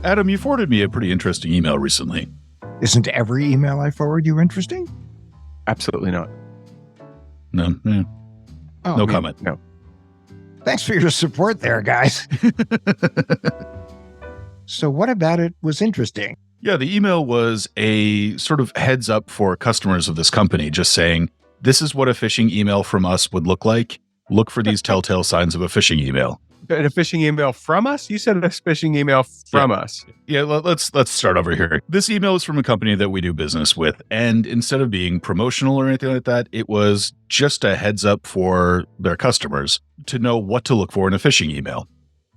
Adam, you forwarded me a pretty interesting email recently. Isn't every email I forward you interesting? Absolutely not. No, no comment. No. Thanks for your support there, guys. So what about it was interesting? Yeah, the email was a sort of heads up for customers of this company, just saying, this is what a phishing email from us would look like. Look for these telltale signs of a phishing email. But a phishing email from us? You said a phishing email from us. Yeah, let's start over here. This email is from a company that we do business with, and instead of being promotional or anything like that, it was just a heads up for their customers to know what to look for in a phishing email.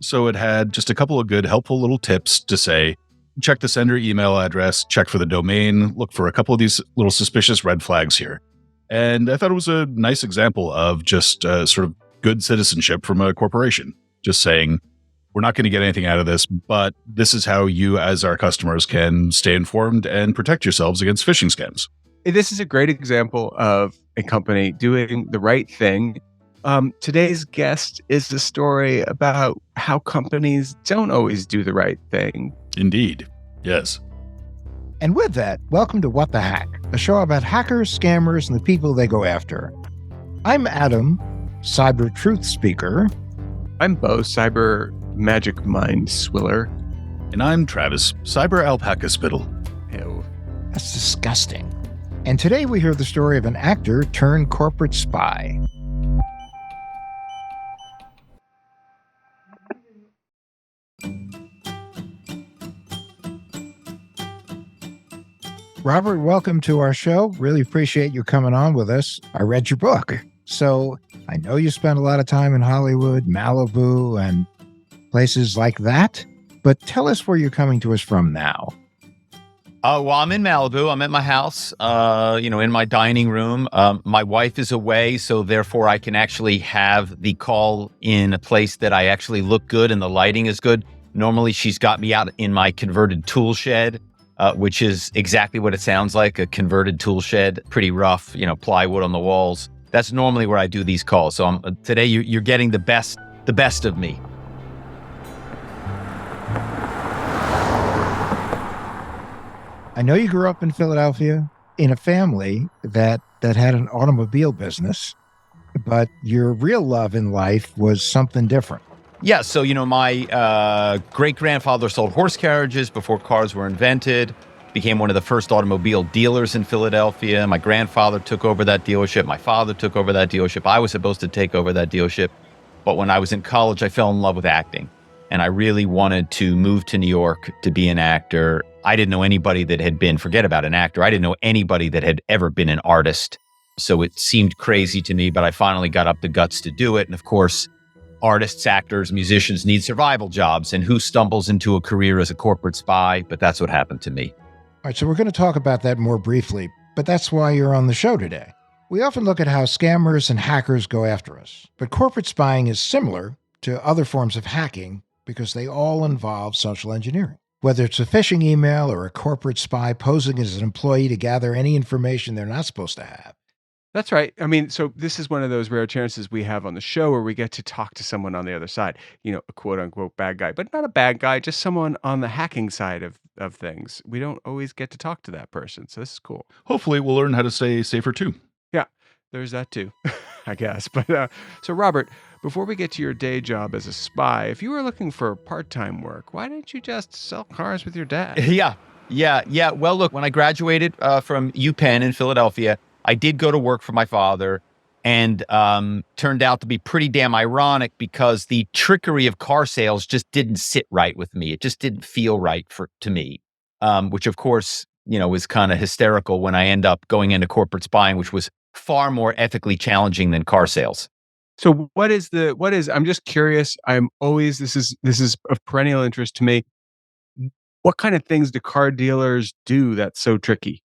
So it had just a couple of good, helpful little tips to say, check the sender email address, check for the domain, look for a couple of these little suspicious red flags here. And I thought it was a nice example of just sort of good citizenship from a corporation. Just saying, we're not going to get anything out of this, but this is how you as our customers can stay informed and protect yourselves against phishing scams. This is a great example of a company doing the right thing. Today's guest is the story about how companies don't always do the right thing. Indeed. Yes. And with that, welcome to What the Hack, a show about hackers, scammers, and the people they go after. I'm Adam, cyber truth speaker. I'm Bo, cyber magic mind swiller. And I'm Travis, cyber alpaca spittle. Ew. That's disgusting. And today we hear the story of an actor turned corporate spy. Robert, welcome to our show. Really appreciate you coming on with us. I read your book. So I know you spent a lot of time in Hollywood, Malibu, and places like that. But tell us where you're coming to us from now. Well, I'm in Malibu. I'm at my house, in my dining room. My wife is away, so therefore I can actually have the call in a place that I actually look good and the lighting is good. Normally, she's got me out in my converted tool shed, which is exactly what it sounds like, a converted tool shed, pretty rough, plywood on the walls. That's normally where I do these calls. So today you're getting the best of me. I know you grew up in Philadelphia in a family that had an automobile business, but your real love in life was something different. Yeah, so, my great-grandfather sold horse carriages before cars were invented, became one of the first automobile dealers in Philadelphia. My grandfather took over that dealership. My father took over that dealership. I was supposed to take over that dealership. But when I was in college, I fell in love with acting. And I really wanted to move to New York to be an actor. I didn't know anybody that had been, forget about an actor, I didn't know anybody that had ever been an artist. So it seemed crazy to me, but I finally got up the guts to do it. And of course, artists, actors, musicians need survival jobs. And who stumbles into a career as a corporate spy? But that's what happened to me. All right, so we're going to talk about that more briefly, but that's why you're on the show today. We often look at how scammers and hackers go after us, but corporate spying is similar to other forms of hacking because they all involve social engineering. Whether it's a phishing email or a corporate spy posing as an employee to gather any information they're not supposed to have. That's right. I mean, so this is one of those rare chances we have on the show where we get to talk to someone on the other side, a quote unquote bad guy, but not a bad guy, just someone on the hacking side of things. We don't always get to talk to that person. So this is cool. Hopefully we'll learn how to stay safer too. Yeah, there's that too, I guess. But so Robert, before we get to your day job as a spy, if you were looking for part-time work, why didn't you just sell cars with your dad? Yeah. Well, look, when I graduated from UPenn in Philadelphia, I did go to work for my father, and turned out to be pretty damn ironic because the trickery of car sales just didn't sit right with me. It just didn't feel right to me, which of course, was kind of hysterical when I end up going into corporate spying, which was far more ethically challenging than car sales. So I'm just curious. This is of perennial interest to me. What kind of things do car dealers do that's so tricky?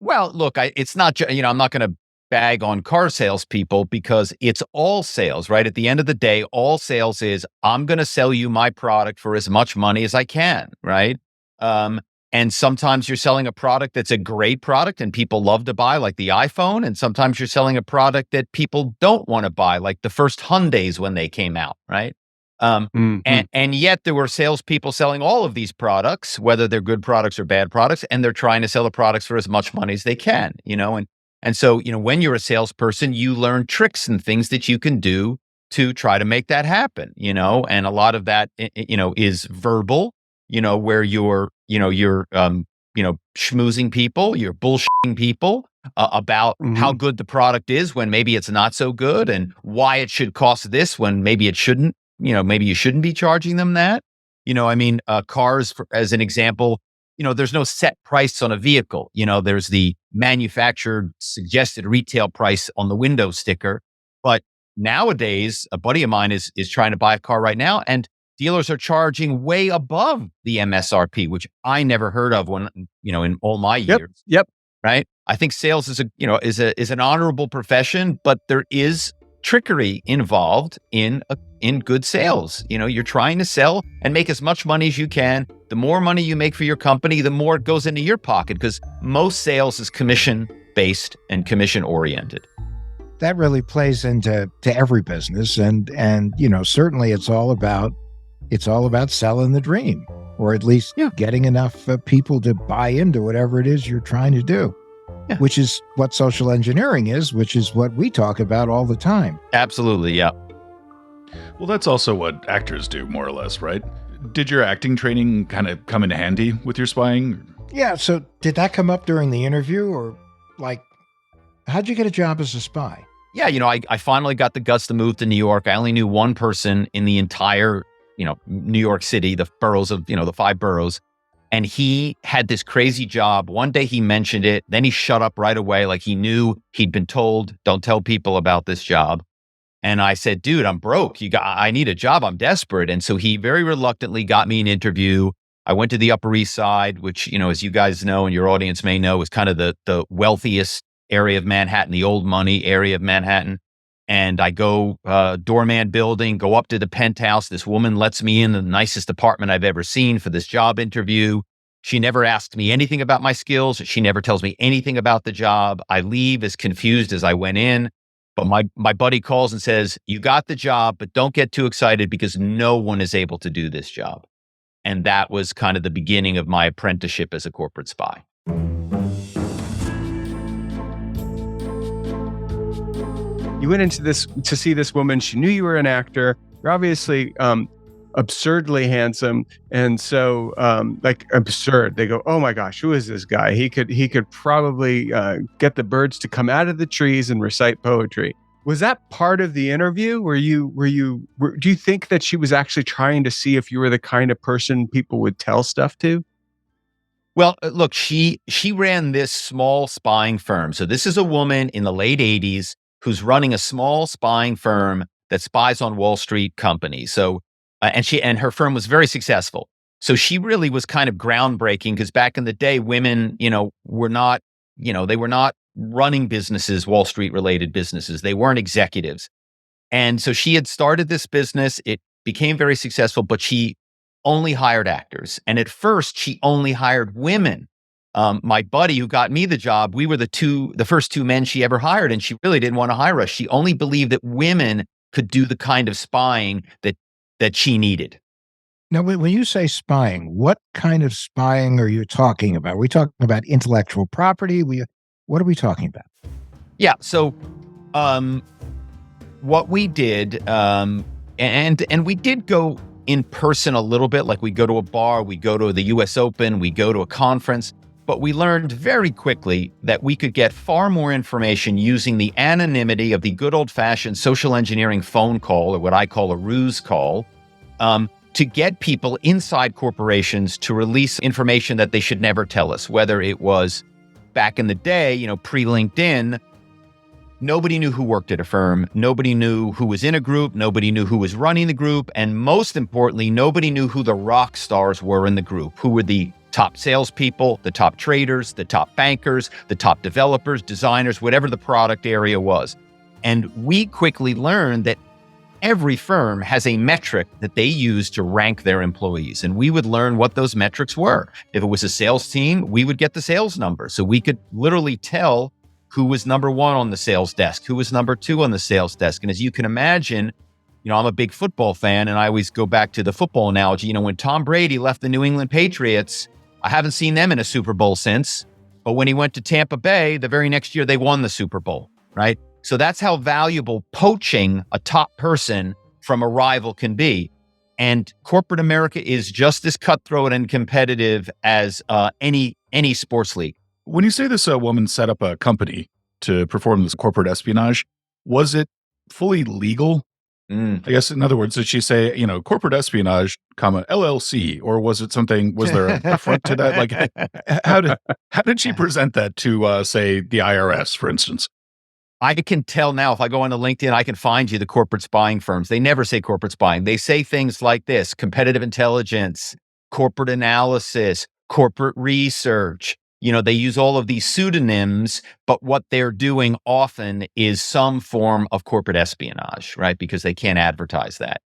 Well, look, it's not, I'm not going to bag on car salespeople because it's all sales, right? At the end of the day, all sales is I'm going to sell you my product for as much money as I can, right? And sometimes you're selling a product that's a great product and people love to buy, like the iPhone. And sometimes you're selling a product that people don't want to buy, like the first Hyundais when they came out, right? Mhm. And yet there were salespeople selling all of these products, whether they're good products or bad products, and they're trying to sell the products for as much money as they can, and so, when you're a salesperson, you learn tricks and things that you can do to try to make that happen, and a lot of that, is verbal, where you're schmoozing people, you're bullshitting people about how Mhm. good the product is when maybe it's not so good, and why it should cost this when maybe it shouldn't. Maybe you shouldn't be charging them that. Cars, as an example, there's no set price on a vehicle. There's the manufactured suggested retail price on the window sticker. But nowadays, a buddy of mine is trying to buy a car right now, and dealers are charging way above the MSRP, which I never heard of in all my Yep. years. Yep. Right. I think sales is an honorable profession, but there is trickery involved in good sales. You're trying to sell and make as much money as you can. The more money you make for your company, the more it goes into your pocket, because most sales is commission based and commission oriented. That really plays into every business, and certainly it's all about selling the dream, or at least getting enough people to buy into whatever it is you're trying to do. Yeah. Which is what social engineering is, which is what we talk about all the time. Absolutely, yeah. Well, that's also what actors do, more or less, right? Did your acting training kind of come in handy with your spying? Yeah, so did that come up during the interview, or how'd you get a job as a spy? Yeah, I finally got the guts to move to New York. I only knew one person in the entire, New York City, the boroughs of, the 5 boroughs. And he had this crazy job. One day he mentioned it, then he shut up right away. Like he knew he'd been told, don't tell people about this job. And I said, dude, I'm broke. I need a job. I'm desperate. And so he very reluctantly got me an interview. I went to the Upper East Side, which, as you guys know and your audience may know, is kind of the wealthiest area of Manhattan, the old money area of Manhattan. And I go doorman building, go up to the penthouse. This woman lets me in the nicest apartment I've ever seen for this job interview. She never asked me anything about my skills. She never tells me anything about the job. I leave as confused as I went in. But my buddy calls and says, you got the job, but don't get too excited because no one is able to do this job. And that was kind of the beginning of my apprenticeship as a corporate spy. You went into this to see this woman. She knew you were an actor. You're obviously absurdly handsome, and so absurd. They go, "Oh my gosh, who is this guy? He could probably get the birds to come out of the trees and recite poetry." Was that part of the interview? Do you think that she was actually trying to see if you were the kind of person people would tell stuff to? Well, look, she ran this small spying firm. So this is a woman in the late 80s who's running a small spying firm that spies on Wall Street companies. So, and her firm was very successful. So she really was kind of groundbreaking, because back in the day, women, were not, they were not running businesses, Wall Street related businesses. They weren't executives. And so she had started this business. It became very successful, but she only hired actors. And at first she only hired women. My buddy who got me the job, we were the first 2 men she ever hired, and she really didn't want to hire us. She only believed that women could do the kind of spying that she needed. Now, when you say spying, what kind of spying are you talking about? Are we talking about intellectual property? What are we talking about? Yeah. So, what we did, and we did go in person a little bit. Like we go to a bar, we go to the U.S. Open, we go to a conference. But we learned very quickly that we could get far more information using the anonymity of the good old-fashioned social engineering phone call, or what I call a ruse call, to get people inside corporations to release information that they should never tell us. Whether it was back in the day, pre-LinkedIn, nobody knew who worked at a firm, nobody knew who was in a group, nobody knew who was running the group, and most importantly, nobody knew who the rock stars were in the group, who were the top salespeople, the top traders, the top bankers, the top developers, designers, whatever the product area was. And we quickly learned that every firm has a metric that they use to rank their employees. And we would learn what those metrics were. If it was a sales team, we would get the sales number. So we could literally tell who was number 1 on the sales desk, who was number 2 on the sales desk. And as you can imagine, I'm a big football fan, and I always go back to the football analogy. When Tom Brady left the New England Patriots, I haven't seen them in a Super Bowl since. But when he went to Tampa Bay, the very next year, they won the Super Bowl, right? So that's how valuable poaching a top person from a rival can be. And corporate America is just as cutthroat and competitive as any sports league. When you say this woman set up a company to perform this corporate espionage, was it fully legal? I guess, in other words, did she say, corporate espionage, LLC, or was it something? Was there a front to that? Like, how did she present that to, say, the IRS, for instance? I can tell now if I go onto LinkedIn, I can find you the corporate spying firms. They never say corporate spying. They say things like this: competitive intelligence, corporate analysis, corporate research. They use all of these pseudonyms, but what they're doing often is some form of corporate espionage, right? Because they can't advertise that.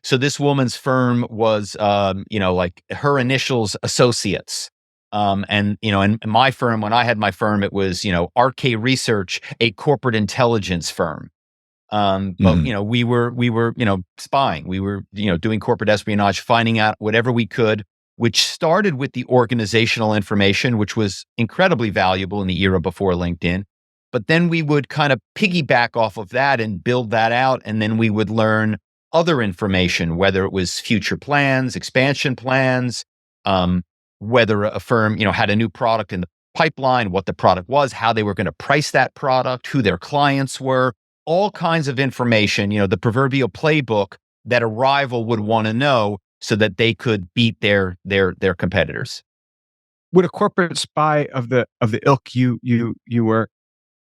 So this woman's firm was, like her initials, Associates. And my firm, when I had my firm, it was, RK Research, a corporate intelligence firm. But, we were, spying. We were, doing corporate espionage, finding out whatever we could, which started with the organizational information, which was incredibly valuable in the era before LinkedIn. But then we would kind of piggyback off of that and build that out. And then we would learn other information, whether it was future plans, expansion plans, whether a firm, had a new product in the pipeline, what the product was, how they were going to price that product, who their clients were, all kinds of information, the proverbial playbook that a rival would want to know so that they could beat their competitors. Would a corporate spy of the ilk you were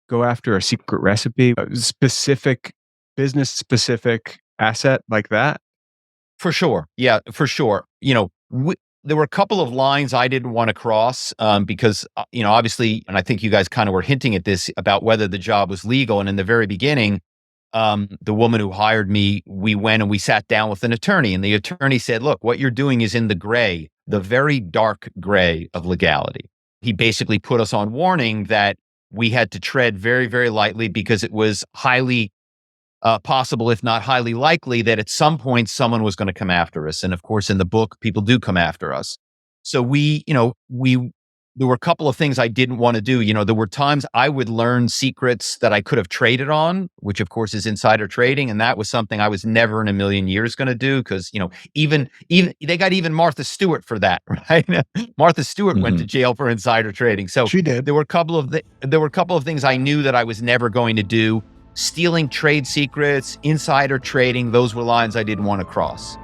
go after a secret recipe, a specific business specific asset like that? For sure. Yeah, for sure. There were a couple of lines I didn't want to cross because, obviously, and I think you guys kind of were hinting at this about whether the job was legal. And in the very beginning, the woman who hired me, we went and we sat down with an attorney, and the attorney said, look, what you're doing is in the gray, the very dark gray of legality. He basically put us on warning that we had to tread very, very lightly because it was highly possible, if not highly likely, that at some point someone was going to come after us. And of course, in the book, people do come after us. So there were a couple of things I didn't want to do. There were times I would learn secrets that I could have traded on, which of course is insider trading. And that was something I was never in a million years going to do because, even they got even Martha Stewart for that, right? Martha Stewart went to jail for insider trading. So she did. There were a couple of things I knew that I was never going to do. Stealing trade secrets, insider trading, those were lines I didn't want to cross.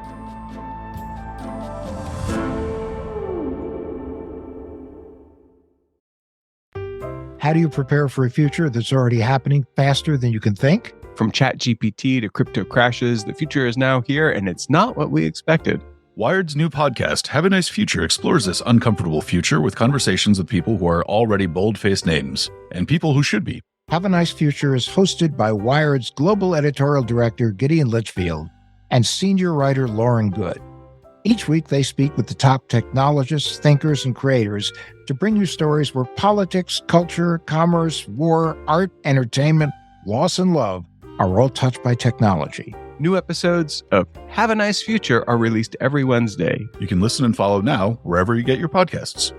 How do you prepare for a future that's already happening faster than you can think? From ChatGPT to crypto crashes, the future is now here, and it's not what we expected. Wired's new podcast, Have a Nice Future, explores this uncomfortable future with conversations with people who are already bold-faced names and people who should be. Have a Nice Future is hosted by Wired's global editorial director, Gideon Litchfield, and senior writer, Lauren Good. Each week, they speak with the top technologists, thinkers, and creators to bring you stories where politics, culture, commerce, war, art, entertainment, loss, and love are all touched by technology. New episodes of Have a Nice Future are released every Wednesday. You can listen and follow now wherever you get your podcasts.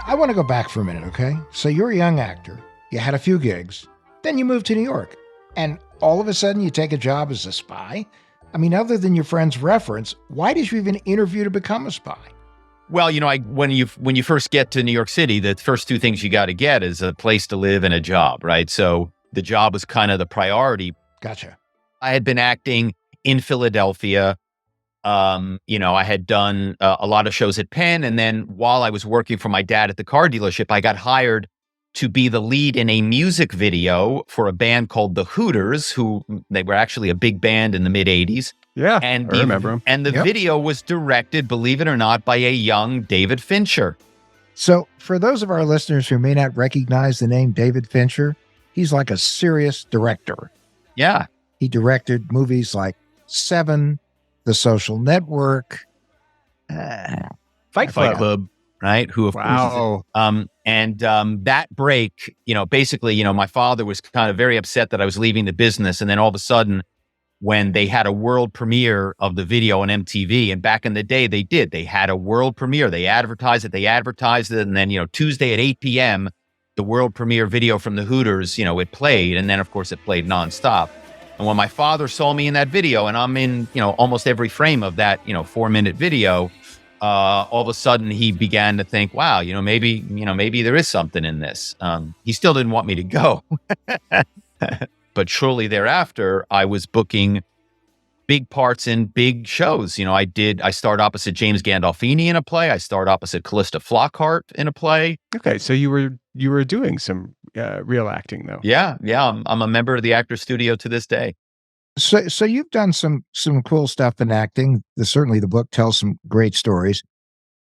I want to go back for a minute, okay? So you're a young actor. You had a few gigs. Then you moved to New York. And all of a sudden you take a job as a spy? I mean, other than your friend's reference, why did you even interview to become a spy? Well, when you first get to New York City, the first two things you got to get is a place to live and a job, right? So the job was kind of the priority. Gotcha. I had been acting in Philadelphia. I had done a lot of shows at Penn. And then while I was working for my dad at the car dealership, I got hired to be the lead in a music video for a band called the Hooters, they were actually a big band in the mid-'80s. Yeah, and I remember them. And the video was directed, believe it or not, by a young David Fincher. So for those of our listeners who may not recognize the name David Fincher, he's like a serious director. Yeah. He directed movies like Seven, The Social Network, Fight Club. right? Who, of Wow. course, that break, basically, my father was kind of very upset that I was leaving the business. And then all of a sudden, when they had a world premiere of the video on MTV, and back in the day, they had a world premiere. They advertised it. And then, Tuesday at 8 p.m., the world premiere video from the Hooters, it played. And then, of course, it played nonstop. And when my father saw me in that video, and I'm in, almost every frame of that, 4-minute video, all of a sudden he began to think, wow, maybe there is something in this. He still didn't want me to go. But shortly thereafter, I was booking big parts in big shows. I starred opposite James Gandolfini in a play. I starred opposite Calista Flockhart in a play. Okay, so you were doing some real acting, though. Yeah. I'm a member of the Actors Studio to this day. So you've done some cool stuff in acting. Certainly the book tells some great stories.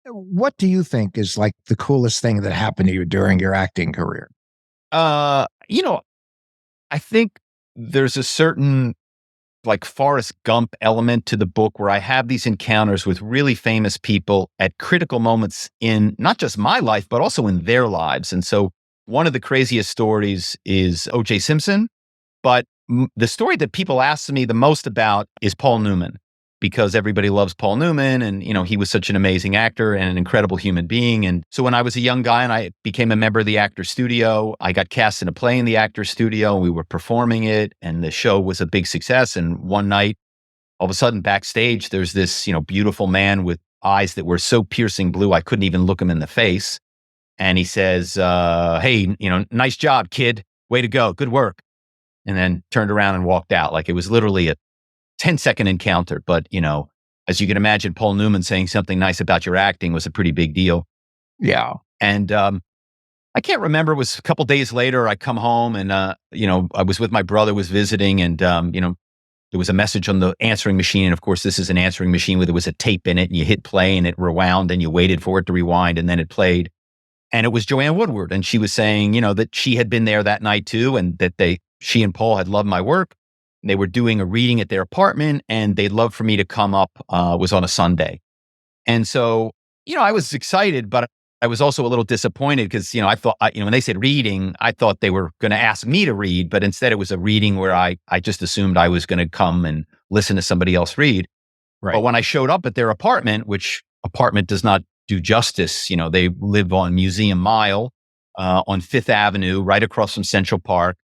What do you think is like the coolest thing that happened to you during your acting career? I think there's a certain like Forrest Gump element to the book where I have these encounters with really famous people at critical moments in not just my life, but also in their lives. And so one of the craziest stories is O.J. Simpson, but the story that people ask me the most about is Paul Newman, because everybody loves Paul Newman, and he was such an amazing actor and an incredible human being. And so when I was a young guy and I became a member of the Actors Studio, I got cast in a play in the Actors Studio, and we were performing it, and the show was a big success. And one night, all of a sudden backstage, there's this beautiful man with eyes that were so piercing blue I couldn't even look him in the face. And he says, "Hey, nice job, kid. Way to go. Good work." And then turned around and walked out. Like it was literally a 10-second encounter. But, as you can imagine, Paul Newman saying something nice about your acting was a pretty big deal. Yeah. And I can't remember, it was a couple days later, I come home and, I was with my brother, was visiting, and, there was a message on the answering machine. And of course, this is an answering machine where there was a tape in it, and you hit play and it rewound and you waited for it to rewind and then it played. And it was Joanne Woodward. And she was saying, that she had been there that night too, and that she and Paul had loved my work. They were doing a reading at their apartment, and they'd love for me to come up. Was on a Sunday. And so, I was excited, but I was also a little disappointed because, I thought, when they said reading, I thought they were going to ask me to read, but instead it was a reading where I just assumed I was going to come and listen to somebody else read. Right. But when I showed up at their apartment, which apartment does not do justice, they live on Museum Mile on Fifth Avenue, right across from Central Park.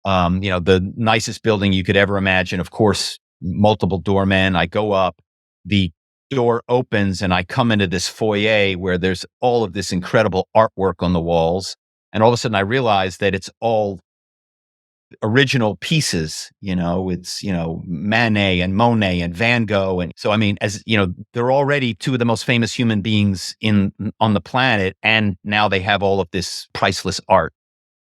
The nicest building you could ever imagine. Of course, multiple doormen. I go up, the door opens, and I come into this foyer where there's all of this incredible artwork on the walls. And all of a sudden I realize that it's all original pieces, it's, Manet and Monet and Van Gogh. And so, they're already two of the most famous human beings on the planet. And now they have all of this priceless art.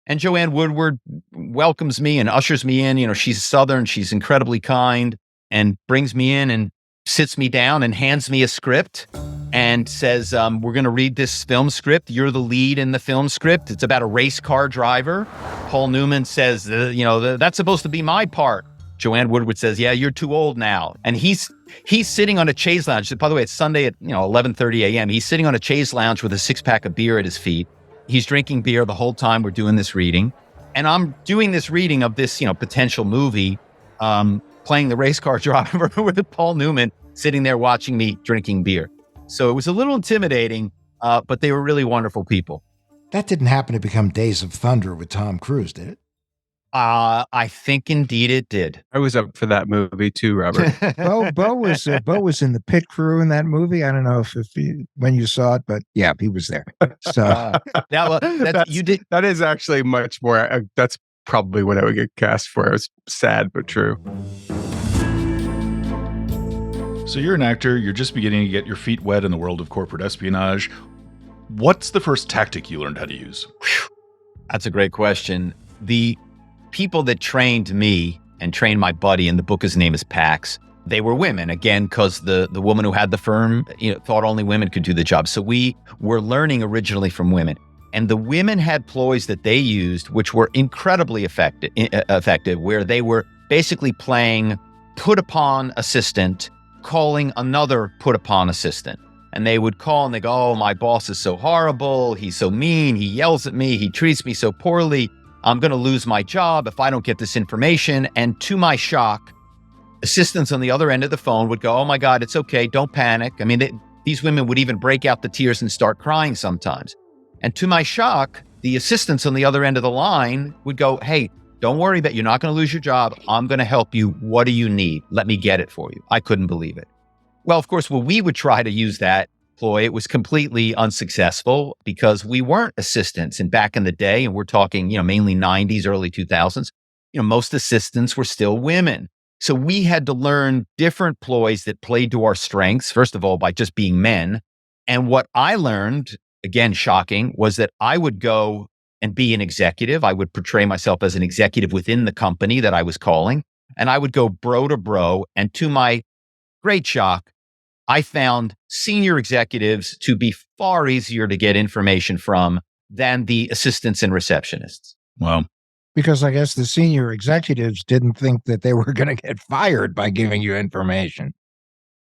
And Joanne Woodward welcomes me and ushers me in. She's Southern, she's incredibly kind, and brings me in and sits me down and hands me a script and says, we're going to read this film script. You're the lead in the film script. It's about a race car driver. Paul Newman says, that's supposed to be my part. Joanne Woodward says, yeah, you're too old now. And he's sitting on a chaise lounge. By the way, it's Sunday at 11:30 a.m. He's sitting on a chaise lounge with a 6-pack of beer at his feet. He's drinking beer the whole time we're doing this reading. And I'm doing this reading of this, potential movie, playing the race car driver with Paul Newman sitting there watching me drinking beer. So it was a little intimidating, but they were really wonderful people. That didn't happen to become Days of Thunder with Tom Cruise, did it? I think indeed it did. I was up for that movie too, Robert. Bo was in the pit crew in that movie. I don't know when you saw it, but yeah, he was there. So that is actually much more. That's probably what I would get cast for. It was sad but true. So you're an actor. You're just beginning to get your feet wet in the world of corporate espionage. What's the first tactic you learned how to use? That's a great question. The people that trained me and trained my buddy, and the book, his name is Pax, they were women, again, because the woman who had the firm thought only women could do the job. So we were learning originally from women. And the women had ploys that they used, which were incredibly effective, where they were basically playing put-upon assistant, calling another put-upon assistant. and they would call and they go, oh, my boss is so horrible. He's so mean. He yells at me. He treats me so poorly. I'm going to lose my job if I don't get this information. And to my shock, assistants on the other end of the phone would go, oh my God, it's okay. Don't panic. I mean, these women would even break out the tears and start crying sometimes. And to my shock, the assistants on the other end of the line would go, hey, don't worry that you're not going to lose your job. I'm going to help you. What do you need? Let me get it for you. I couldn't believe it. Well, of course, when we would try to use that ploy, it was completely unsuccessful because we weren't assistants. And back in the day, and we're talking, mainly 90s, early 2000s, most assistants were still women. So we had to learn different ploys that played to our strengths, first of all, by just being men. And what I learned, again, shocking, was that I would go and be an executive. I would portray myself as an executive within the company that I was calling. And I would go bro to bro. And to my great shock, I found senior executives to be far easier to get information from than the assistants and receptionists. Wow. Because I guess the senior executives didn't think that they were going to get fired by giving you information.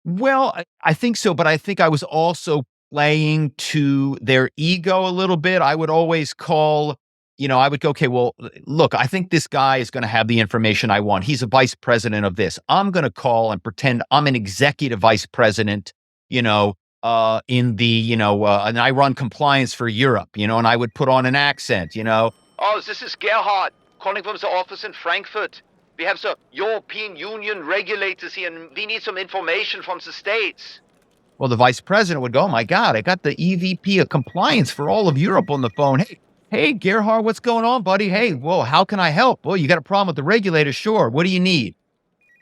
Well, I think so, but I think I was also playing to their ego a little bit. I would always call, I would go, okay, well, look, I think this guy is going to have the information I want. He's a vice president of this. I'm going to call and pretend I'm an executive vice president, in the, and I run compliance for Europe, and I would put on an accent, Oh, this is Gerhard, calling from the office in Frankfurt. We have the European Union regulators here, and we need some information from the States. Well, the vice president would go, oh my God, I got the EVP of compliance for all of Europe on the phone. Hey, Gerhard, what's going on, buddy? Hey, whoa, how can I help? Well, you got a problem with the regulators? Sure. What do you need?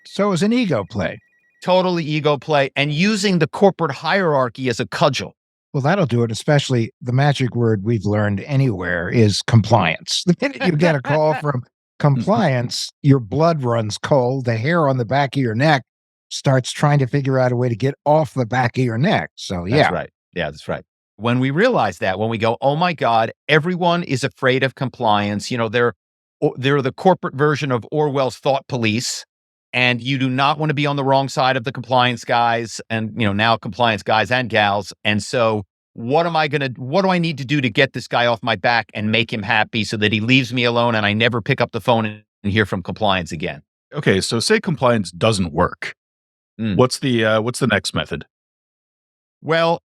So it was an ego play. Totally ego play, and using the corporate hierarchy as a cudgel. Well, that'll do it, especially the magic word we've learned anywhere is compliance. The minute you get a call from compliance, your blood runs cold, the hair on the back of your neck starts trying to figure out a way to get off the back of your neck. So, yeah. That's right. Yeah, that's right. When we realize that, when we go, oh my God, everyone is afraid of compliance. They're the corporate version of Orwell's thought police, and you do not want to be on the wrong side of the compliance guys and, now compliance guys and gals. And so what do I need to do to get this guy off my back and make him happy so that he leaves me alone and I never pick up the phone and hear from compliance again? Okay, so say compliance doesn't work. What's the next method? Well,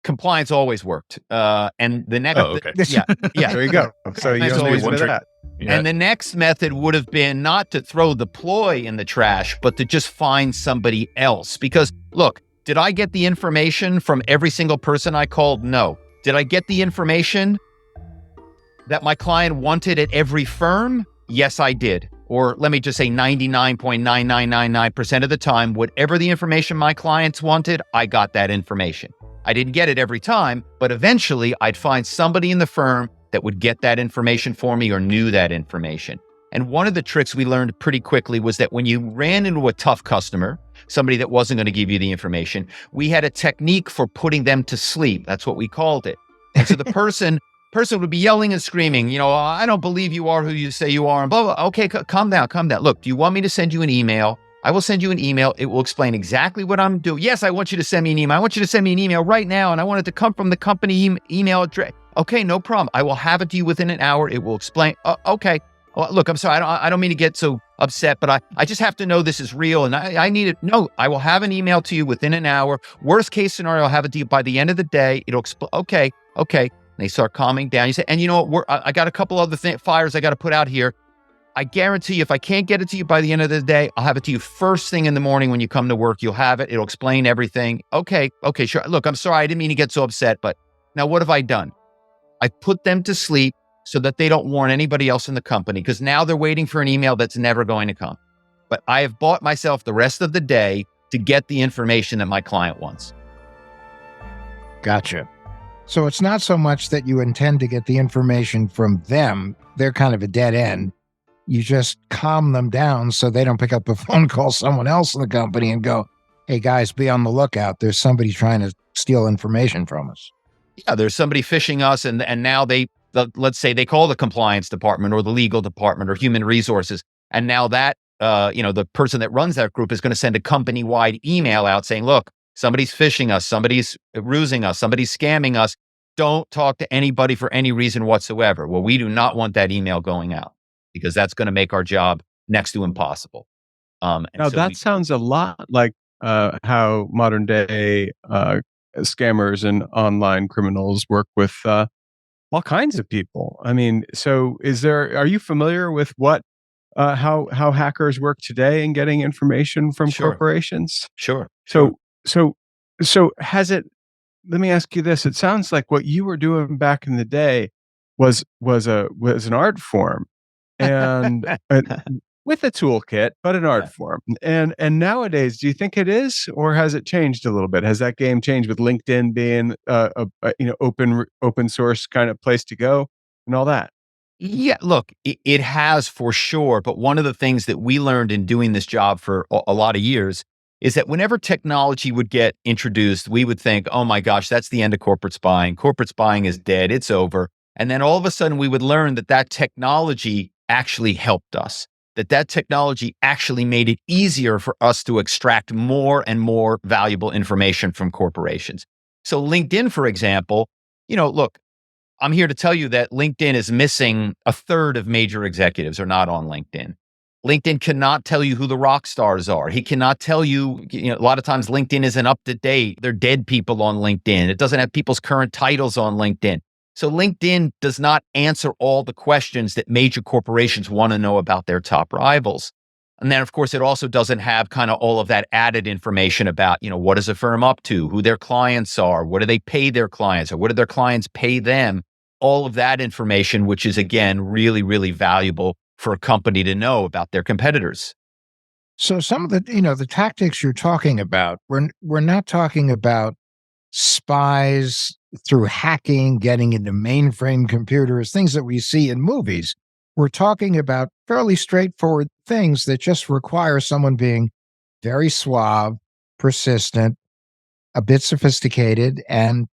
compliance always worked. And the next, okay. Yeah, there you go. So you Nice always one do trick. that. Yeah. And the next method would have been not to throw the ploy in the trash, but to just find somebody else. Because look, did I get the information from every single person I called? No. Did I get the information that my client wanted at every firm? Yes, I did. Or let me just say 99.9999% of the time, whatever the information my clients wanted, I got that information. I didn't get it every time, but eventually I'd find somebody in the firm that would get that information for me or knew that information. And one of the tricks we learned pretty quickly was that when you ran into a tough customer, somebody that wasn't going to give you the information, we had a technique for putting them to sleep. That's what we called it. And so the person would be yelling and screaming, I don't believe you are who you say you are, and blah, blah. Okay, calm down. Look, do you want me to send you an email? I will send you an email. It will explain exactly what I'm doing. Yes, I want you to send me an email. I want you to send me an email right now, and I want it to come from the company email address. Okay, no problem. I will have it to you within an hour. It will explain. Okay. Well, look, I'm sorry. I don't mean to get so upset, but I just have to know this is real, and I need it. No, I will have an email to you within an hour. Worst case scenario, I'll have it to you by the end of the day. It'll explain. Okay. And they start calming down. You say, and you know what? I got a couple other fires I got to put out here. I guarantee you, if I can't get it to you by the end of the day, I'll have it to you first thing in the morning when you come to work. You'll have it. It'll explain everything. Okay, sure. Look, I'm sorry. I didn't mean to get so upset, but now what have I done? I put them to sleep so that they don't warn anybody else in the company, because now they're waiting for an email that's never going to come. But I have bought myself the rest of the day to get the information that my client wants. Gotcha. So it's not so much that you intend to get the information from them. They're kind of a dead end. You just calm them down so they don't pick up the phone, call someone else in the company and go, hey guys, be on the lookout. There's somebody trying to steal information from us. Yeah, there's somebody phishing us, and now let's say they call the compliance department or the legal department or human resources, and now that the person that runs that group is going to send a company-wide email out saying, look, somebody's phishing us, somebody's rusing us, somebody's scamming us. Don't talk to anybody for any reason whatsoever. Well, we do not want that email going out because that's going to make our job next to impossible. And Now so that sounds a lot like how modern day scammers and online criminals work with all kinds of people. I mean, so are you familiar with how hackers work today in getting information from Sure. corporations? Sure. So has it, let me ask you this. It sounds like what you were doing back in the day was an art form, and with a toolkit, but an art form. And nowadays, do you think it is, or has it changed a little bit? Has that game changed with LinkedIn being a open source kind of place to go and all that? Yeah, look, it has for sure. But one of the things that we learned in doing this job for a lot of years is that whenever technology would get introduced, we would think, oh my gosh, that's the end of corporate spying. Corporate spying is dead. It's over. And then all of a sudden we would learn that technology actually helped us, that technology actually made it easier for us to extract more and more valuable information from corporations. So LinkedIn, for example, look, I'm here to tell you that LinkedIn is missing a third of major executives are not on LinkedIn. LinkedIn cannot tell you who the rock stars are. He cannot tell you, a lot of times LinkedIn isn't up to date. They're dead people on LinkedIn. It doesn't have people's current titles on LinkedIn. So LinkedIn does not answer all the questions that major corporations want to know about their top rivals. And then, of course, it also doesn't have kind of all of that added information about, what is a firm up to, who their clients are, what do they pay their clients, or what do their clients pay them? All of that information, which is, again, really, really valuable for a company to know about their competitors. So some of the tactics you're talking about, we're not talking about spies through hacking, getting into mainframe computers, things that we see in movies. We're talking about fairly straightforward things that just require someone being very suave, persistent, a bit sophisticated, and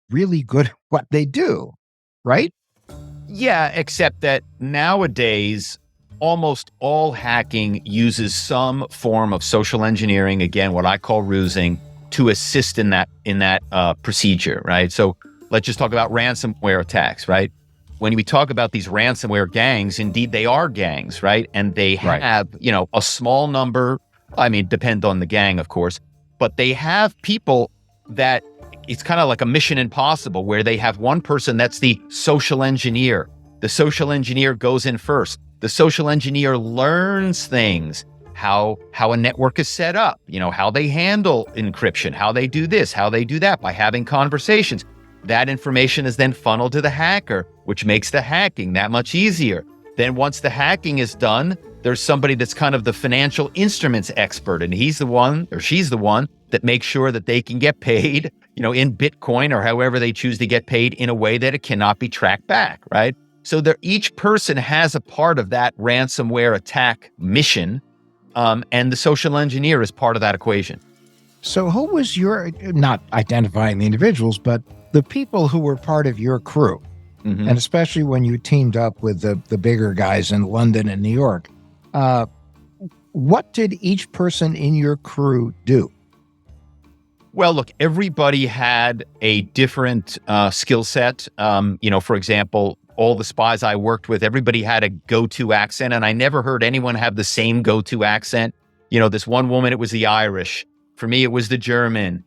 really good at what they do, right? Yeah, except that nowadays, almost all hacking uses some form of social engineering, again, what I call rusing, to assist in that procedure, right? So let's just talk about ransomware attacks, right? When we talk about these ransomware gangs, indeed they are gangs, right? And they have, a small number, depend on the gang, of course, but they have people that it's kind of like a Mission Impossible where they have one person that's the social engineer. The social engineer goes in first. The social engineer learns things, how a network is set up, how they handle encryption, how they do this, how they do that by having conversations. That information is then funneled to the hacker, which makes the hacking that much easier. Then once the hacking is done, there's somebody that's kind of the financial instruments expert, and he's the one or she's the one that makes sure that they can get paid, in Bitcoin or however they choose to get paid in a way that it cannot be tracked back, right? So each person has a part of that ransomware attack mission, and the social engineer is part of that equation. So who was not identifying the individuals, but the people who were part of your crew, and especially when you teamed up with the bigger guys in London and New York, what did each person in your crew do? Well, look, everybody had a different skill set. For example, all the spies I worked with, everybody had a go-to accent, and I never heard anyone have the same go-to accent. This one woman, it was the Irish. For me, it was the German.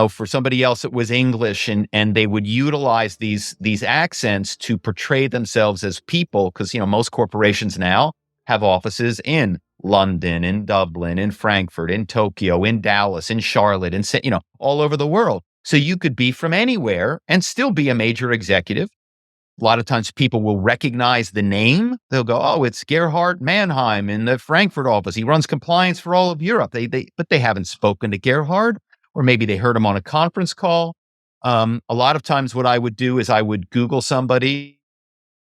For somebody else, it was English, and they would utilize these accents to portray themselves as people, because most corporations now have offices in London, in Dublin, in Frankfurt, in Tokyo, in Dallas, in Charlotte, and all over the world. So you could be from anywhere and still be a major executive. A lot of times people will recognize the name. They'll go, oh, it's Gerhard Mannheim in the Frankfurt office. He runs compliance for all of Europe. But they haven't spoken to Gerhard, or maybe they heard him on a conference call. A lot of times what I would do is I would Google somebody,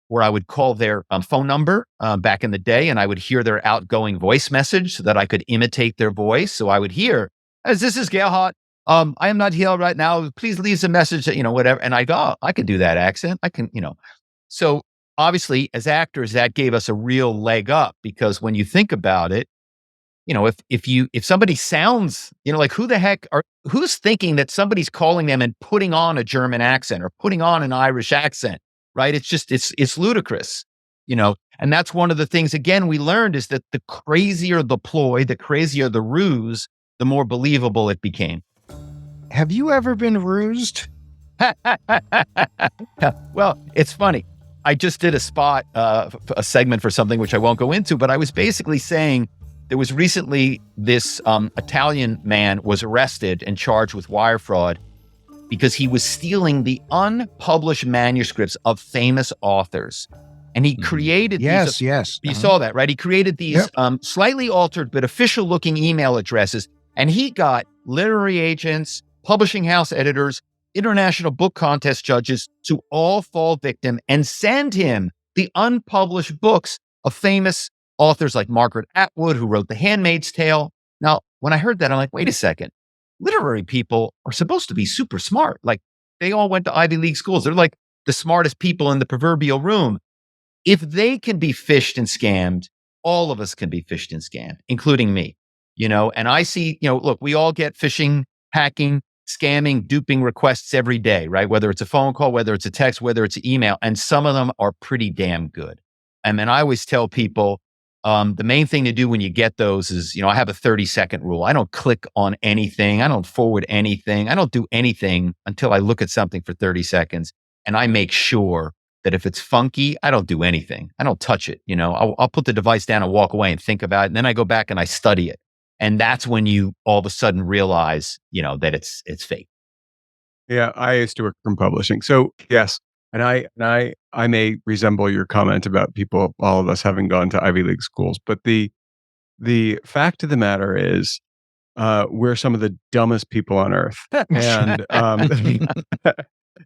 or I would call their phone number back in the day, and I would hear their outgoing voice message so that I could imitate their voice. So I would hear, as this is Gerhard, I am not here right now. Please leave a message, whatever. And I go, oh, I can do that accent. I can, So obviously, as actors, that gave us a real leg up, because when you think about it, if somebody sounds, like who's thinking that somebody's calling them and putting on a German accent or putting on an Irish accent, right? It's ludicrous, and that's one of the things, again, we learned is that the crazier the ploy, the crazier the ruse, the more believable it became. Have you ever been rused? Well, it's funny. I just did a spot, a segment for something which I won't go into, but I was basically saying there was recently this Italian man was arrested and charged with wire fraud because he was stealing the unpublished manuscripts of famous authors. And he created yes. You saw that, right? He created these slightly altered but official looking email addresses. And he got literary agents, publishing house editors, international book contest judges to all fall victim and send him the unpublished books of famous authors like Margaret Atwood, who wrote The Handmaid's Tale. Now, when I heard that, I'm like, wait a second. Literary people are supposed to be super smart. Like, they all went to Ivy League schools. They're like the smartest people in the proverbial room. If they can be phished and scammed, all of us can be phished and scammed, including me. And I see, look, we all get phishing, hacking, scamming, duping requests every day, right? Whether it's a phone call, whether it's a text, whether it's an email, and some of them are pretty damn good. I always tell people, the main thing to do when you get those is, I have a 30-second rule. I don't click on anything. I don't forward anything. I don't do anything until I look at something for 30 seconds. And I make sure that if it's funky, I don't do anything. I don't touch it. I'll put the device down and walk away and think about it. And then I go back and I study it. And that's when you all of a sudden realize, that it's fake. Yeah, I used to work from publishing. So yes, and I may resemble your comment about people, all of us having gone to Ivy League schools, but the fact of the matter is, we're some of the dumbest people on earth, and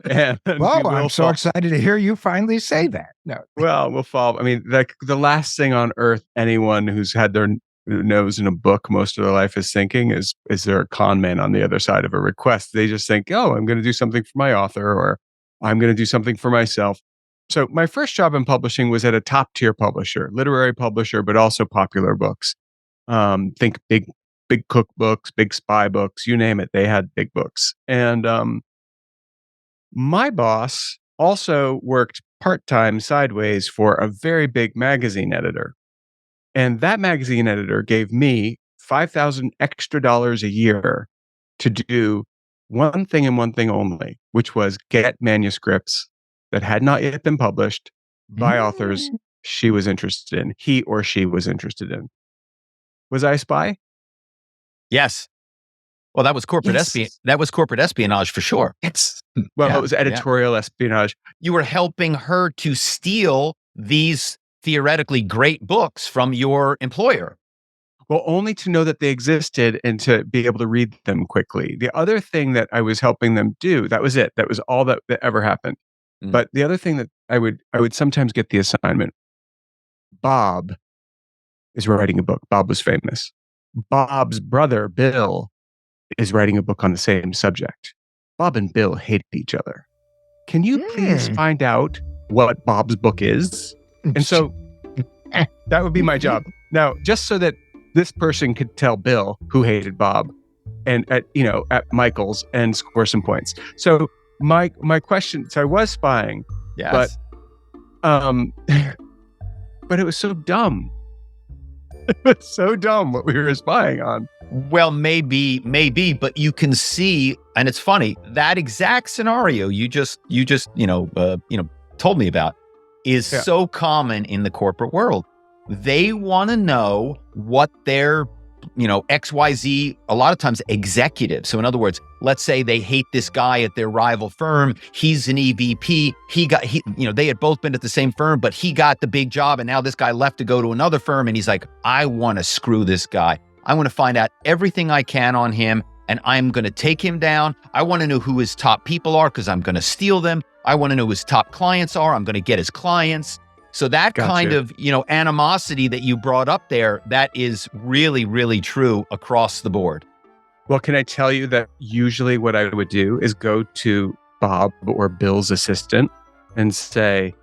and well, I'm so excited to hear you finally say that. No, well, we'll fall. I mean, the last thing on earth anyone who's had their nose in a book most of their life is thinking is there a con man on the other side of a request? They just think, oh, I'm going to do something for my author, or I'm going to do something for myself. So my first job in publishing was at a top tier publisher, literary publisher, but also popular books. Think big cookbooks, big spy books, you name it. They had big books. And my boss also worked part-time sideways for a very big magazine editor. And that magazine editor gave me $5,000 extra a year to do one thing and one thing only, which was get manuscripts that had not yet been published by authors he or she was interested in. Was I a spy? Yes. Well, that was corporate That was corporate espionage for sure. Yes. Well, it was editorial espionage. You were helping her to steal these theoretically great books from your employer. Well, only to know that they existed and to be able to read them quickly. The other thing that I was helping them do, that was it. That was all that ever happened. But the other thing that I would sometimes get the assignment. Bob is writing a book. Bob was famous. Bob's brother, Bill, is writing a book on the same subject. Bob and Bill hated each other. Can you please find out what Bob's book is? And so that would be my job. Now, just so that this person could tell Bill, who hated Bob, and at Michael's and score some points. So my question, so I was spying, yes, but it was so dumb. It was so dumb what we were spying on. Well, maybe, but you can see, and it's funny, that exact scenario you just told me about is so common in the corporate world. They want to know what their, XYZ, a lot of times executives. So in other words, let's say they hate this guy at their rival firm. He's an EVP. They had both been at the same firm, but he got the big job. And now this guy left to go to another firm. And he's like, I want to screw this guy. I want to find out everything I can on him. And I'm going to take him down. I want to know who his top people are because I'm going to steal them. I want to know who his top clients are. I'm going to get his clients. So that kind of, animosity that you brought up there, that is really, really true across the board. Well, can I tell you that usually what I would do is go to Bob or Bill's assistant and say,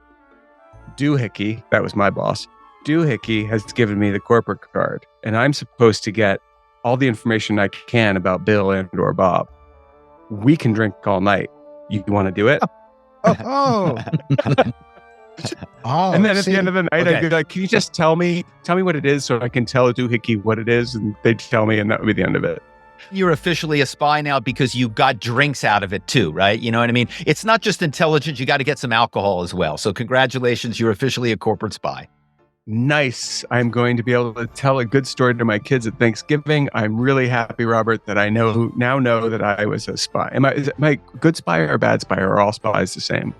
Doohickey, that was my boss, Doohickey has given me the corporate card, and I'm supposed to get all the information I can about Bill and or Bob. We can drink all night. You want to do it? Oh. Oh, And then at see, the end of the night, I'd be like, can you just tell me what it is so I can tell Doohickey what it is? And they'd tell me, and that would be the end of it. You're officially a spy now because you got drinks out of it too, right? You know what I mean? It's not just intelligence. You got to get some alcohol as well. So congratulations, you're officially a corporate spy. Nice. I'm going to be able to tell a good story to my kids at Thanksgiving. I'm really happy, Robert, that I now know that I was a spy. Am I a good spy or a bad spy, or are all spies the same?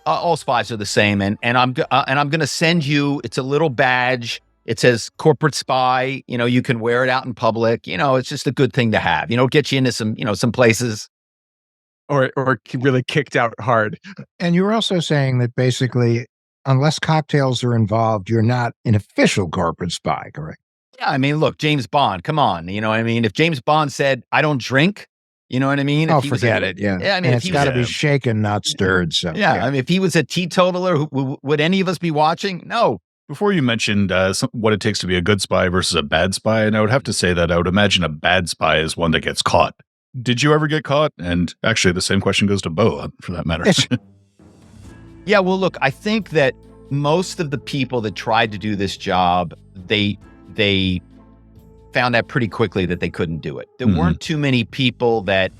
All spies are the same, and I'm going to send you. It's a little badge. It says corporate spy. You know, you can wear it out in public. You know, it's just a good thing to have. You know, get you into some places. Or really kicked out hard. And you're also saying that basically, unless cocktails are involved, you're not an official corporate spy, correct? Yeah, I mean, look, James Bond. Come on, you know what I mean? If James Bond said, "I don't drink," you know what I mean? Oh, forget it. Yeah. Yeah, I mean, and it's got to be shaken, not stirred. So yeah, I mean, if he was a teetotaler, would any of us be watching? No. Before you mentioned what it takes to be a good spy versus a bad spy, and I would have to say that I would imagine a bad spy is one that gets caught. Did you ever get caught? And actually, the same question goes to Bo, for that matter. Yeah, well, look, I think that most of the people that tried to do this job, they found out pretty quickly that they couldn't do it. There weren't too many people that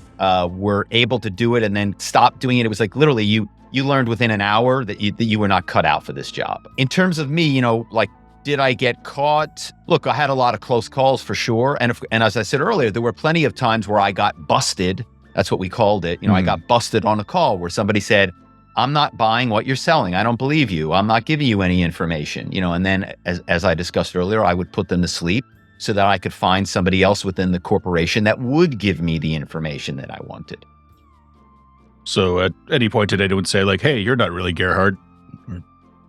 were able to do it and then stopped doing it. It was like literally you learned within an hour that you were not cut out for this job. In terms of me, you know, like, did I get caught? Look, I had a lot of close calls for sure. And as I said earlier, there were plenty of times where I got busted. That's what we called it. You know, I got busted on a call where somebody said, "I'm not buying what you're selling. I don't believe you. I'm not giving you any information." You know, and then as I discussed earlier, I would put them to sleep so that I could find somebody else within the corporation that would give me the information that I wanted. So at any point did anyone say like, "Hey, you're not really Gerhard"?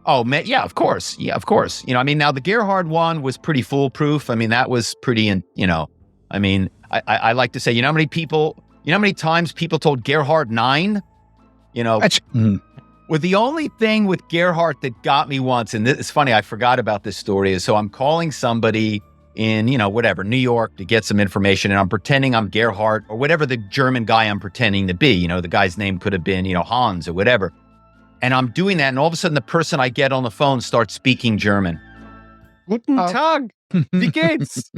Oh, man, yeah, of course. Yeah, of course. You know, I mean, now the Gerhard one was pretty foolproof. I mean, that was pretty, you know, I mean, I like to say, you know how many times people told Gerhard 9? You know, well, the only thing with Gerhard that got me once, and it's funny, I forgot about this story, is so I'm calling somebody in, you know, whatever, New York to get some information, and I'm pretending I'm Gerhard or whatever the German guy I'm pretending to be. You know, the guy's name could have been, you know, Hans or whatever. And I'm doing that, and all of a sudden the person I get on the phone starts speaking German. Guten Tag. Wie geht's?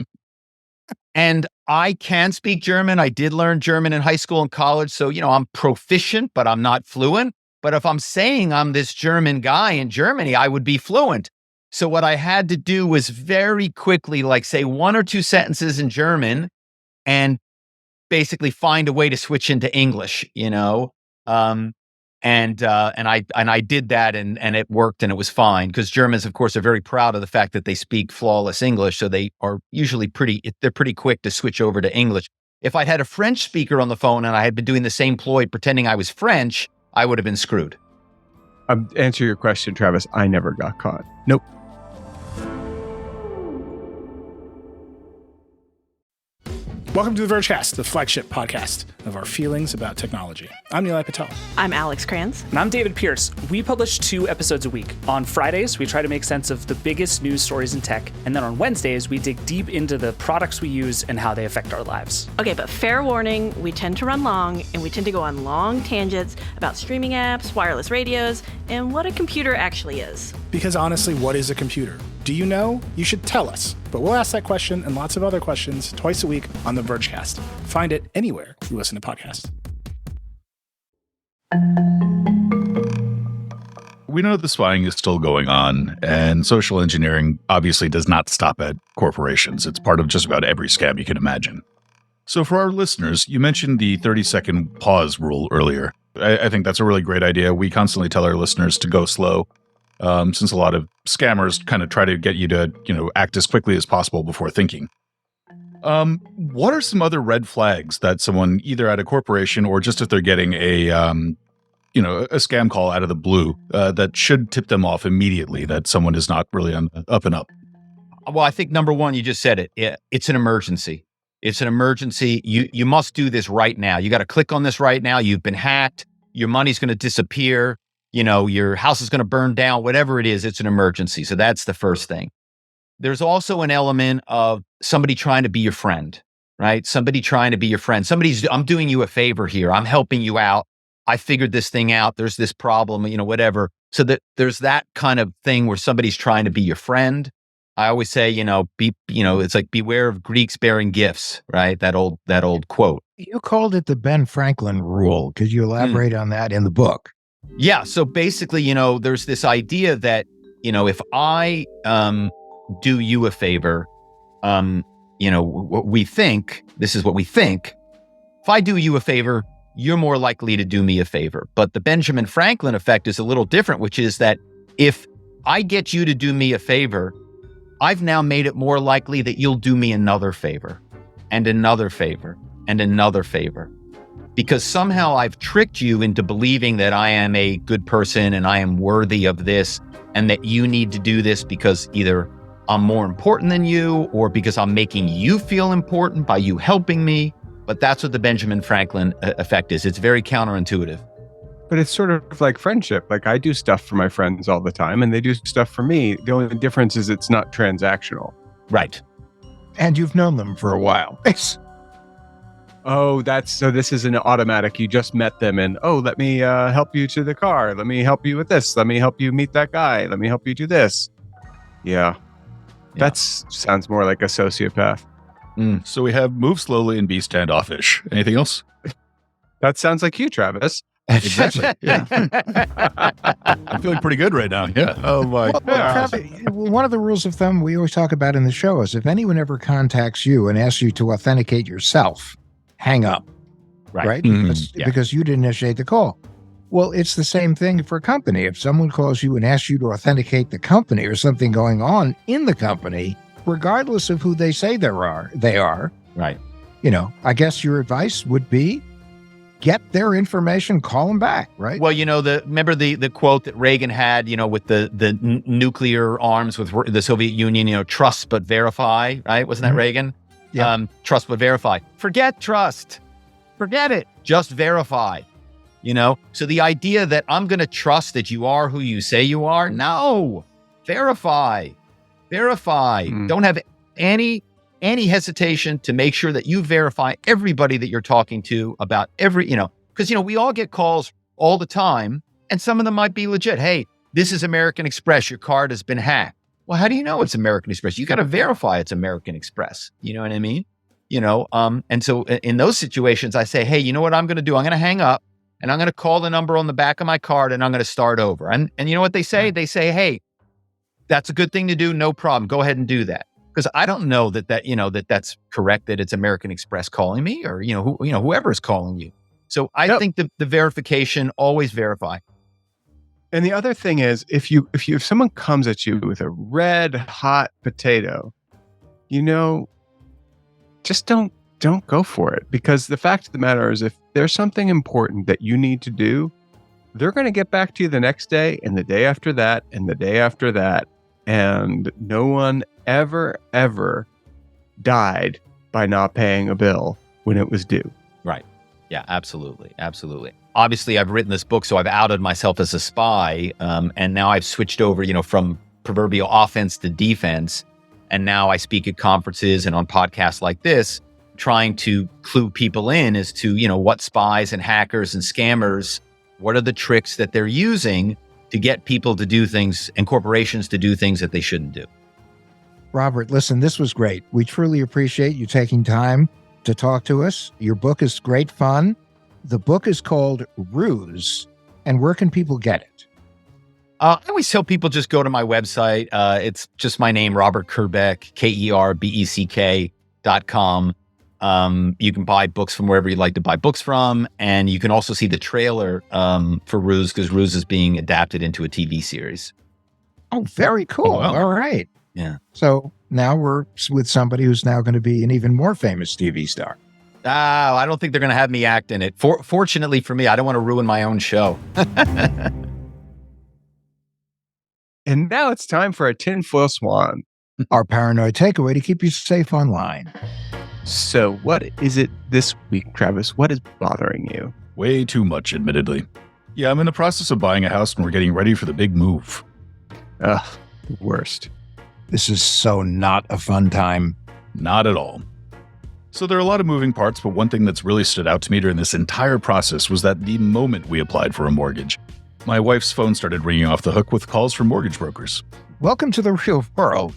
And I can speak German. I did learn German in high school and college. So, you know, I'm proficient, but I'm not fluent. But if I'm saying I'm this German guy in Germany, I would be fluent. So what I had to do was very quickly, like, say 1 or 2 sentences in German and basically find a way to switch into English, you know? And I did that, and it worked, and it was fine, because Germans, of course, are very proud of the fact that they speak flawless English, so they are usually they're pretty quick to switch over to English. If I'd had a French speaker on the phone and I had been doing the same ploy pretending I was French, I would have been screwed. Answer your question, Travis. I never got caught. Nope. Welcome to the Vergecast, the flagship podcast of our feelings about technology. I'm Nilay Patel. I'm Alex Kranz. And I'm David Pierce. We publish 2 episodes a week. On Fridays, we try to make sense of the biggest news stories in tech. And then on Wednesdays, we dig deep into the products we use and how they affect our lives. Okay, but fair warning, we tend to run long, and we tend to go on long tangents about streaming apps, wireless radios, and what a computer actually is. Because honestly, what is a computer? Do you know? You should tell us. But we'll ask that question and lots of other questions twice a week on the Vergecast. Find it anywhere you listen to podcasts. We know the spying is still going on, and social engineering obviously does not stop at corporations. It's part of just about every scam you can imagine. So for our listeners, you mentioned the 30-second pause rule earlier. I think that's a really great idea. We constantly tell our listeners to go slow, since a lot of scammers kind of try to get you to, you know, act as quickly as possible before thinking. What are some other red flags that someone, either at a corporation or just if they're getting a scam call out of the blue, that should tip them off immediately that someone is not really on the up and up? Well, I think number one, you just said it. It's an emergency. It's an emergency. You must do this right now. You got to click on this right now. You've been hacked. Your money's going to disappear. your house is going to burn down, whatever it is, it's an emergency. So that's the first thing. There's also an element of somebody trying to be your friend, right? Somebody trying to be your friend. I'm doing you a favor here. I'm helping you out. I figured this thing out. There's this problem, whatever. So that there's that kind of thing where somebody's trying to be your friend. I always say, it's like beware of Greeks bearing gifts, right? That old quote. You called it the Ben Franklin rule. Could you elaborate on that in the book? Yeah. So basically, there's this idea that, if I do you a favor, what we think, this is what we think. If I do you a favor, you're more likely to do me a favor. But the Benjamin Franklin effect is a little different, which is that if I get you to do me a favor, I've now made it more likely that you'll do me another favor and another favor and another favor. Because somehow I've tricked you into believing that I am a good person and I am worthy of this and that you need to do this because either I'm more important than you or because I'm making you feel important by you helping me. But that's what the Benjamin Franklin effect is. It's very counterintuitive. But it's sort of like friendship. Like I do stuff for my friends all the time and they do stuff for me. The only difference is it's not transactional. Right. And you've known them for a while. Oh, so this is an automatic. You just met them and, let me help you to the car. Let me help you with this. Let me help you meet that guy. Let me help you do this. Yeah. That sounds more like a sociopath. So we have move slowly and be standoffish. Anything else? That sounds like you, Travis. Exactly. Yeah. I'm feeling pretty good right now. Yeah. Oh my God. One of the rules of thumb we always talk about in the show is if anyone ever contacts you and asks you to authenticate yourself, hang up. Right? Mm-hmm. Because you didn't initiate the call. Well, it's the same thing for a company. If someone calls you and asks you to authenticate the company or something going on in the company, regardless of who they say they are, right. I guess your advice would be get their information, call them back, right? Well, remember the quote that Reagan had, with the nuclear arms with the Soviet Union, trust but verify, right? Wasn't that Reagan? Yeah. Trust but verify. Forget trust. Forget it. Just verify. So the idea that I'm going to trust that you are who you say you are, no. Verify. Don't have any hesitation to make sure that you verify everybody that you're talking to about because we all get calls all the time and some of them might be legit. Hey, this is American Express. Your card has been hacked. Well, how do you know it's American Express? You got to verify it's American Express. You know what I mean? And so in those situations, I say, hey, you know what I'm going to do? I'm going to hang up and I'm going to call the number on the back of my card and I'm going to start over. And you know what they say? They say, hey, that's a good thing to do. No problem. Go ahead and do that. Because I don't know that's correct, that it's American Express calling me or, whoever is calling you. So I think the verification, always verify. And the other thing is, if someone comes at you with a red hot potato, just don't go for it. Because the fact of the matter is, if there's something important that you need to do, they're going to get back to you the next day and the day after that and the day after that. And no one ever died by not paying a bill when it was due. Right. Yeah, absolutely. Obviously, I've written this book, so I've outed myself as a spy. And now I've switched over, from proverbial offense to defense. And now I speak at conferences and on podcasts like this, trying to clue people in as to, what spies and hackers and scammers, what are the tricks that they're using to get people to do things and corporations to do things that they shouldn't do. Robert, listen, this was great. We truly appreciate you taking time to talk to us. Your book is great fun. The book is called Ruse. And where can people get it? I always tell people just go to my website. It's just my name, Robert Kerbeck, KERBECK.com. You can buy books from wherever you'd like to buy books from. And you can also see the trailer for Ruse, because Ruse is being adapted into a TV series. Oh, very cool. Oh, wow. All right. Yeah. So now we're with somebody who's now going to be an even more famous TV star. I don't think they're going to have me act in it. Fortunately for me, I don't want to ruin my own show. And now it's time for a tinfoil swan. Our paranoid takeaway to keep you safe online. So what is it this week, Travis? What is bothering you? Way too much, admittedly. Yeah, I'm in the process of buying a house and we're getting ready for the big move. Ugh, the worst. This is so not a fun time. Not at all. So there are a lot of moving parts, but one thing that's really stood out to me during this entire process was that the moment we applied for a mortgage, my wife's phone started ringing off the hook with calls from mortgage brokers. Welcome to the real world.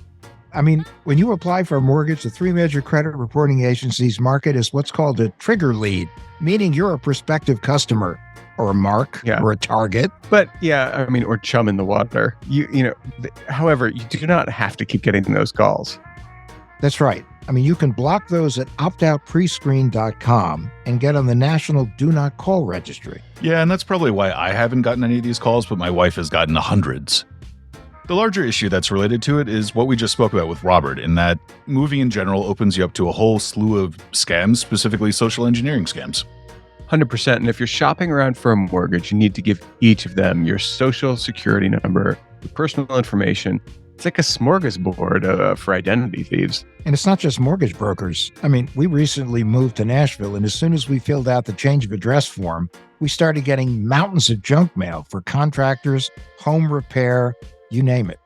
I mean, when you apply for a mortgage, the three major credit reporting agencies mark it as what's called a trigger lead, meaning you're a prospective customer or a mark or a target. But yeah, I mean, or chum in the water. However, you do not have to keep getting those calls. That's right. I mean, you can block those at optoutprescreen.com and get on the National Do Not Call Registry. Yeah, and that's probably why I haven't gotten any of these calls, but my wife has gotten hundreds. The larger issue that's related to it is what we just spoke about with Robert, in that moving in general opens you up to a whole slew of scams, specifically social engineering scams. 100%. And if you're shopping around for a mortgage, you need to give each of them your social security number, your personal information. It's like a smorgasbord for identity thieves. And it's not just mortgage brokers. I mean, we recently moved to Nashville, and as soon as we filled out the change of address form, we started getting mountains of junk mail for contractors, home repair, you name it.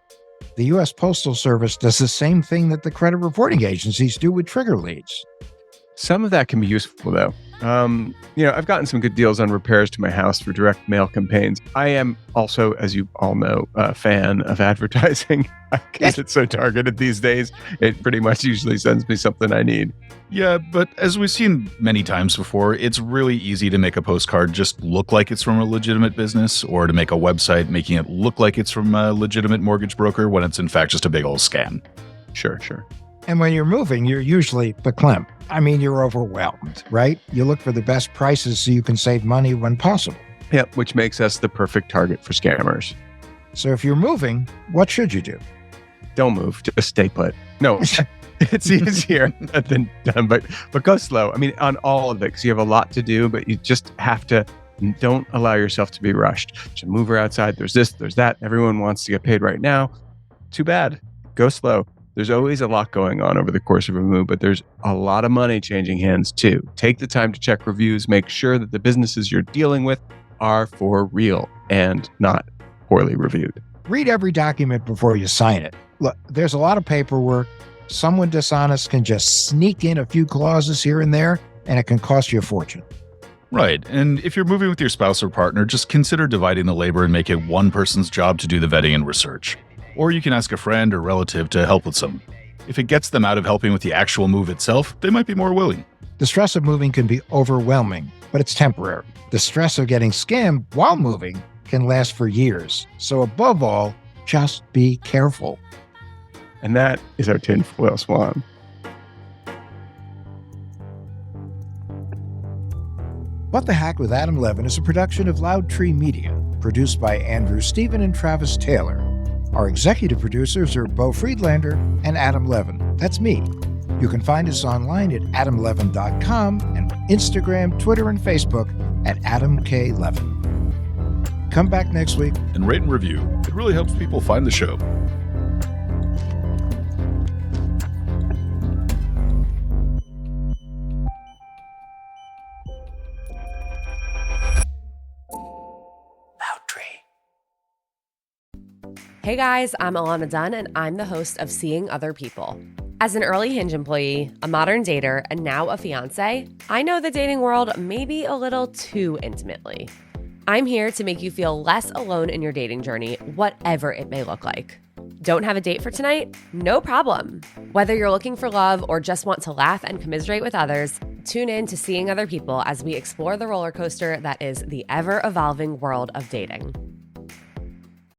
The U.S. Postal Service does the same thing that the credit reporting agencies do with trigger leads. Some of that can be useful, though. I've gotten some good deals on repairs to my house through direct mail campaigns. I am also, as you all know, a fan of advertising. Because it's so targeted these days, it pretty much usually sends me something I need. Yeah, but as we've seen many times before, it's really easy to make a postcard just look like it's from a legitimate business, or to make a website making it look like it's from a legitimate mortgage broker when it's in fact just a big old scam. Sure. And when you're moving, you're usually verklempt. I mean, you're overwhelmed, right? You look for the best prices so you can save money when possible. Yep, which makes us the perfect target for scammers. So if you're moving, what should you do? Don't move, just stay put. No, it's easier than done, but go slow. I mean, on all of it, because you have a lot to do, but you just have to, don't allow yourself to be rushed. There's a mover outside, there's this, there's that. Everyone wants to get paid right now. Too bad. Go slow. There's always a lot going on over the course of a move, but there's a lot of money changing hands too. Take the time to check reviews. Make sure that the businesses you're dealing with are for real and not poorly reviewed. Read every document before you sign it. Look, there's a lot of paperwork. Someone dishonest can just sneak in a few clauses here and there, and it can cost you a fortune. Right, and if you're moving with your spouse or partner, just consider dividing the labor and make it one person's job to do the vetting and research. Or you can ask a friend or relative to help with some. If it gets them out of helping with the actual move itself, they might be more willing. The stress of moving can be overwhelming, but it's temporary. The stress of getting scammed while moving can last for years. So above all, just be careful. And that is our tinfoil swan. What the Hack with Adam Levin is a production of Loud Tree Media, produced by Andrew Stephen and Travis Taylor. Our executive producers are Beau Friedlander and Adam Levin. That's me. You can find us online at adamlevin.com and Instagram, Twitter, and Facebook at Adam K. Levin. Come back next week. And rate and review. It really helps people find the show. Hey guys, I'm Alana Dunn, and I'm the host of Seeing Other People. As an early Hinge employee, a modern dater, and now a fiance, I know the dating world maybe a little too intimately. I'm here to make you feel less alone in your dating journey, whatever it may look like. Don't have a date for tonight? No problem. Whether you're looking for love or just want to laugh and commiserate with others, tune in to Seeing Other People as we explore the roller coaster that is the ever-evolving world of dating.